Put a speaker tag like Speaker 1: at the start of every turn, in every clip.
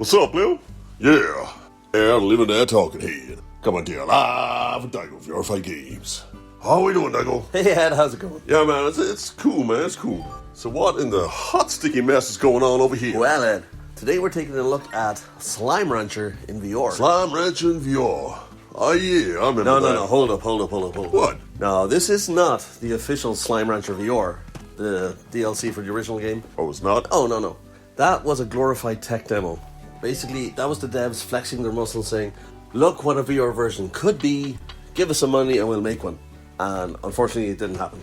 Speaker 1: What's up, Lil? Yeah, living there talking head. Coming to you live with Dago, VRified Games. How we doing, Dago?
Speaker 2: Hey Ed, how's it going?
Speaker 1: Yeah, man, it's cool, man, it's cool. So what in the hot sticky mess is going on over here?
Speaker 2: Well, Ed, today we're taking a look at Slime Rancher in VR.
Speaker 1: Slime Rancher in VR. Oh yeah, I remember that.
Speaker 2: No, hold up.
Speaker 1: What?
Speaker 2: No, this is not the official Slime Rancher VR, the DLC for the original game.
Speaker 1: Oh, it's not?
Speaker 2: Oh, no. That was a glorified tech demo. Basically, that was the devs flexing their muscles saying, look what a VR version could be, give us some money and we'll make one. And unfortunately, it didn't happen.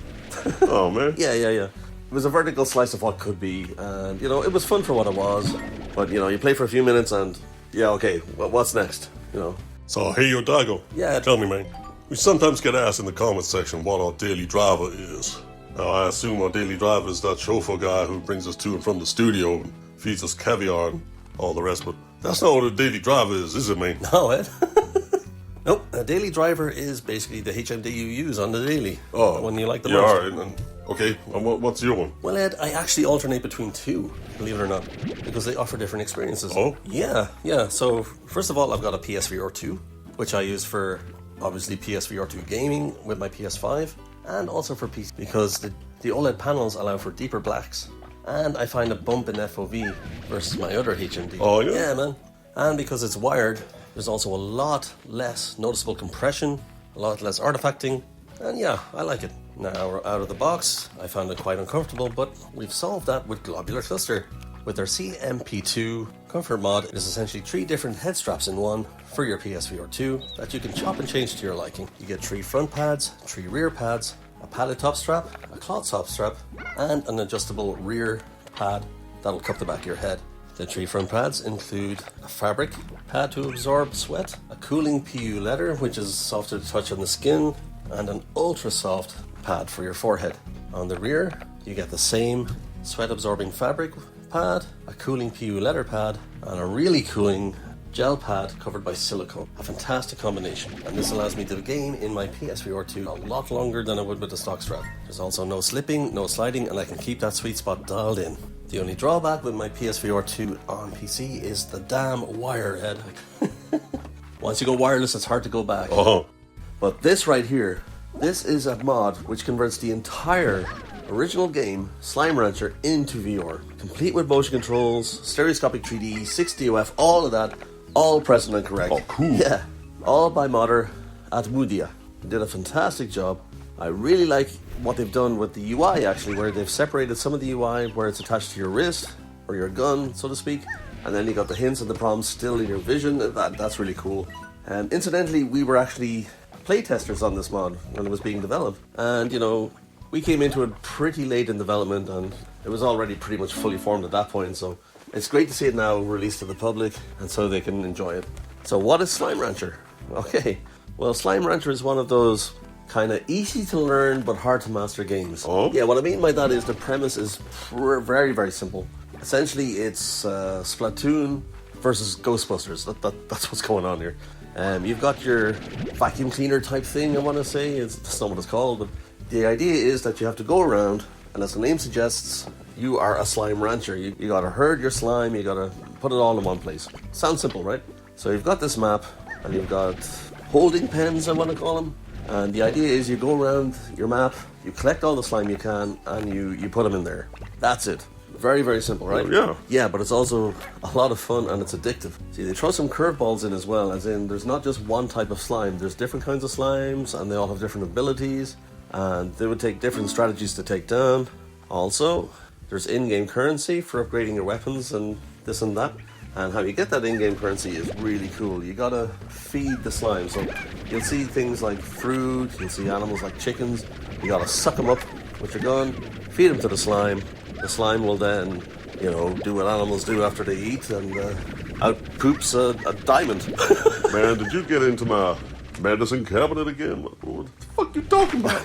Speaker 1: Oh, man.
Speaker 2: Yeah. It was a vertical slice of what could be, and, it was fun for what it was. But, you play for a few minutes and, okay, what's next,
Speaker 1: So, hey, yo, Dago.
Speaker 2: Yeah.
Speaker 1: Tell me, man. We sometimes get asked in the comments section what our daily driver is. Now, I assume our daily driver is that chauffeur guy who brings us to and from the studio and feeds us caviar and all the rest, but that's not what a daily driver is it, man?
Speaker 2: No, Ed. Nope, a daily driver is basically the HMD you use on the daily.
Speaker 1: Oh.
Speaker 2: When you like the
Speaker 1: most.
Speaker 2: most.
Speaker 1: All right, okay, and what's your one?
Speaker 2: Well, Ed, I actually alternate between two, believe it or not, because they offer different experiences.
Speaker 1: Oh?
Speaker 2: Yeah. So, first of all, I've got a PSVR 2, which I use for, obviously, PSVR 2 gaming with my PS5, and also for PC, because the OLED panels allow for deeper blacks. And I find a bump in FOV versus my other HMD.
Speaker 1: Oh, yeah?
Speaker 2: Yeah, man. And because it's wired, there's also a lot less noticeable compression, a lot less artifacting, and yeah, I like it. Now, out of the box, I found it quite uncomfortable, but we've solved that with Globular Cluster. With our CMP2 comfort mod, it is essentially 3 different head straps in one for your PSVR 2 that you can chop and change to your liking. You get 3 front pads, 3 rear pads, a padded top strap, a cloth top strap, and an adjustable rear pad that'll cup the back of your head. The 3 front pads include a fabric pad to absorb sweat, a cooling PU leather which is softer to touch on the skin, and an ultra soft pad for your forehead. On the rear, you get the same sweat absorbing fabric pad, a cooling PU leather pad, and a really cooling gel pad covered by silicone. A fantastic combination, and this allows me to game in my PSVR 2 a lot longer than I would with the stock strap. There's also no slipping, no sliding, and I can keep that sweet spot dialed in. The only drawback with my PSVR 2 on PC is the damn wire head. Once you go wireless, it's hard to go back.
Speaker 1: Oh.
Speaker 2: But this right here, this is a mod which converts the entire original game, Slime Rancher, into VR. Complete with motion controls, stereoscopic 3D, 6DOF, all of that, all present and correct.
Speaker 1: Oh, cool.
Speaker 2: Yeah, all by modder at Moodia. They did a fantastic job. I really like what they've done with the UI, actually, where they've separated some of the UI where it's attached to your wrist, or your gun, so to speak, and then you got the hints and the prompts still in your vision. That's really cool. And incidentally, we were actually playtesters on this mod when it was being developed. And, we came into it pretty late in development, and it was already pretty much fully formed at that point, so it's great to see it now released to the public, and so they can enjoy it. So what is Slime Rancher? Okay, well, Slime Rancher is one of those kind of easy to learn but hard to master games.
Speaker 1: Oh?
Speaker 2: Yeah, what I mean by that is the premise is very, very simple. Essentially, it's Splatoon versus Ghostbusters. That's what's going on here. You've got your vacuum cleaner type thing, I want to say. That's not what it's called, but the idea is that you have to go around, and as the name suggests, you are a slime rancher. You gotta herd your slime, you gotta put it all in one place. Sounds simple, right? So you've got this map, and you've got holding pens, I want to call them. And the idea is you go around your map, you collect all the slime you can, and you put them in there. That's it. Very, very simple, right?
Speaker 1: Oh, yeah.
Speaker 2: Yeah, but it's also a lot of fun, and it's addictive. See, they throw some curveballs in as well, as in there's not just one type of slime. There's different kinds of slimes, and they all have different abilities, and they would take different strategies to take down. Also, there's in-game currency for upgrading your weapons and this and that. And how you get that in-game currency is really cool. You gotta feed the slime. So you'll see things like fruit, you'll see animals like chickens. You gotta suck them up with your gun, feed them to the slime. The slime will then, do what animals do after they eat, and out poops a diamond.
Speaker 1: Man, did you get into my medicine cabinet again? What the fuck you talking about?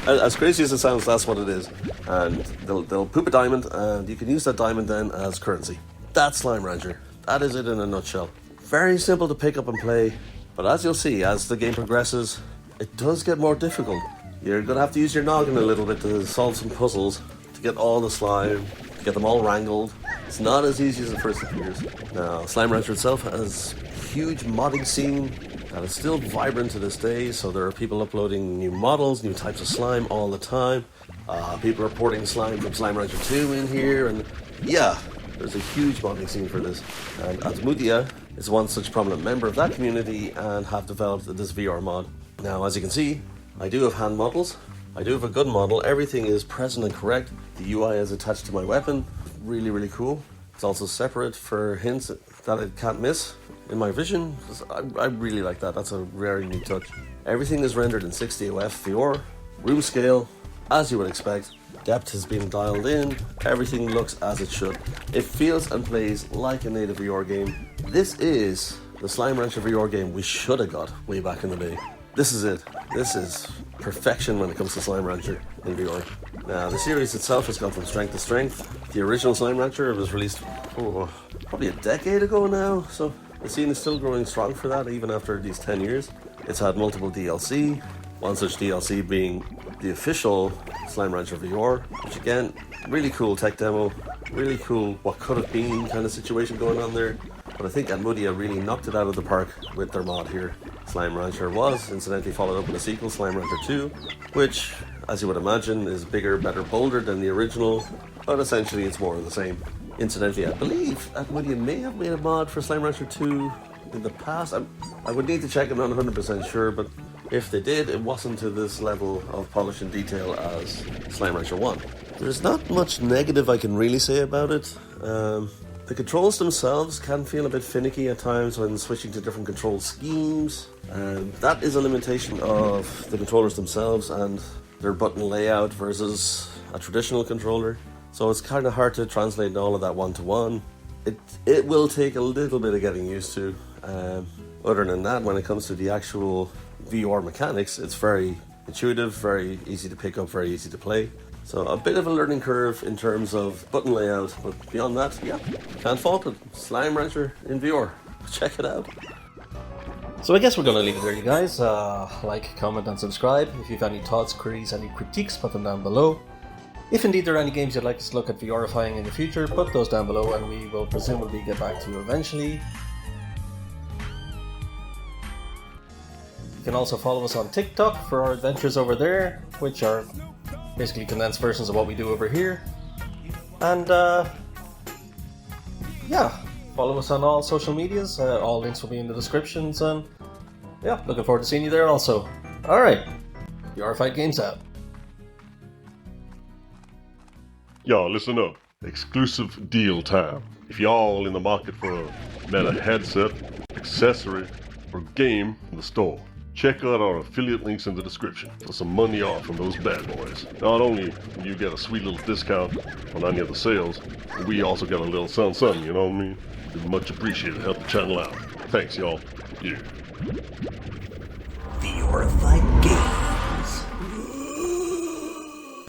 Speaker 2: As crazy as it sounds, that's what it is. And they'll poop a diamond, and you can use that diamond then as currency. That's Slime Rancher. That is it in a nutshell. Very simple to pick up and play, but as you'll see, as the game progresses, it does get more difficult. You're going to have to use your noggin a little bit to solve some puzzles, to get all the slime, to get them all wrangled, It's not as easy as it first appears. Now, Slime Rancher itself has a huge modding scene that is still vibrant to this day, so there are people uploading new models, new types of slime all the time. People are porting slime from Slime Rancher 2 in here, and yeah, there's a huge modding scene for this. And Asmudia is one such prominent member of that community and have developed this VR mod. Now, as you can see, I do have hand models. I do have a gun model. Everything is present and correct. The UI is attached to my weapon. Really, really cool. It's also separate for hints that it can't miss in my vision. I really like that. That's a very neat touch. Everything is rendered in 60OF VR, room scale, as you would expect. Depth has been dialed in. Everything looks as it should. It feels and plays like a native VR game. This is the Slime Rancher VR game we should have got way back in the day. This is it. This is perfection when it comes to Slime Rancher in VR. Now, the series itself has gone from strength to strength. The original Slime Rancher was released probably a decade ago now, so the scene is still growing strong for that even after these 10 years. It's had multiple DLC, one such DLC being the official Slime Rancher VR, which again, really cool tech demo, really cool what could have been kind of situation going on there. But I think Asmudia really knocked it out of the park with their mod here. Slime Rancher was incidentally followed up with a sequel, Slime Rancher 2, which, as you would imagine, is bigger, better, bolder than the original, but essentially it's more of the same. Incidentally, I believe Asmudia may have made a mod for Slime Rancher 2 in the past. I would need to check, I'm not 100% sure, but if they did, it wasn't to this level of polish and detail as Slime Rancher 1. There's not much negative I can really say about it. The controls themselves can feel a bit finicky at times when switching to different control schemes. That is a limitation of the controllers themselves and their button layout versus a traditional controller. So it's kind of hard to translate all of that one-to-one. It will take a little bit of getting used to. Other than that, when it comes to the actual VR mechanics, it's very intuitive, very easy to pick up, very easy to play. So a bit of a learning curve in terms of button layout, but beyond that, yeah, can't fault it. Slime Rancher in VR. Check it out.
Speaker 3: So I guess we're going to leave it there, you guys. Like, comment and subscribe. If you have any thoughts, queries, any critiques, put them down below. If indeed there are any games you'd like us to look at VRifying in the future, put those down below and we will presumably get back to you eventually. You can also follow us on TikTok for our adventures over there, which are basically condensed versions of what we do over here. And yeah, follow us on all social medias. All links will be in the descriptions, and yeah, looking forward to seeing you there also. Alright, VRified Games out.
Speaker 1: Y'all, listen up. Exclusive deal time. If y'all in the market for a Meta headset, accessory, or game from the store, check out our affiliate links in the description for some money off on those bad boys. Not only do you get a sweet little discount on any of the sales, but we also get a little something, you know what I mean? It'd be much appreciated. Help the channel out. Thanks, y'all. Yeah.
Speaker 4: VRified Games.